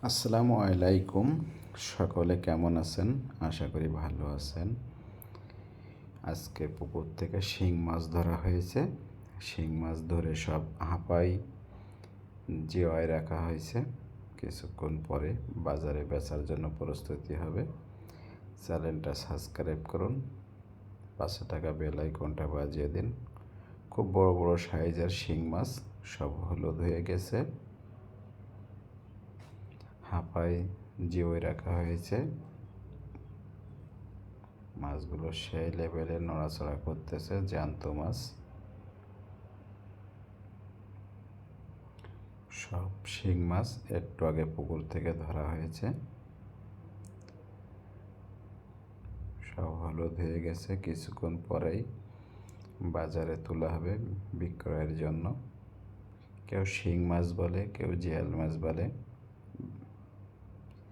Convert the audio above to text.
আসসালামু আলাইকুম। সকলে কেমন আছেন? আশা করি ভালো আছেন। আজকে পুকুর থেকে শিং মাছ ধরা হয়েছে। শিং মাছ ধরে সব হাঁপাই জিওয়ায় রাখা হয়েছে। কিছুক্ষণ পরে বাজারে বেচার জন্য প্রস্তুতি হবে। চ্যানেলটা সাবস্ক্রাইব করুন, পাশে থাকা বেল আইকনটা বাজিয়ে দিন। খুব বড় বড় সাইজের শিং মাছ, সব হলুদ হয়ে গেছে। হাঁপাই জিওয় রাখা হয়েছে। মাছগুলো সেই লেভেলে নড়াচড়া করতেছে, জ্যান্ত মাছ। সব শিং মাছ একটু আগে পুকুর থেকে ধরা হয়েছে। সব হলুদ হয়ে গেছে, কিছুক্ষণ পরেই বাজারে তোলা হবে বিক্রয়ের জন্য। কেউ শিং মাছ বলে, কেউ জিয়াল মাছ বলে।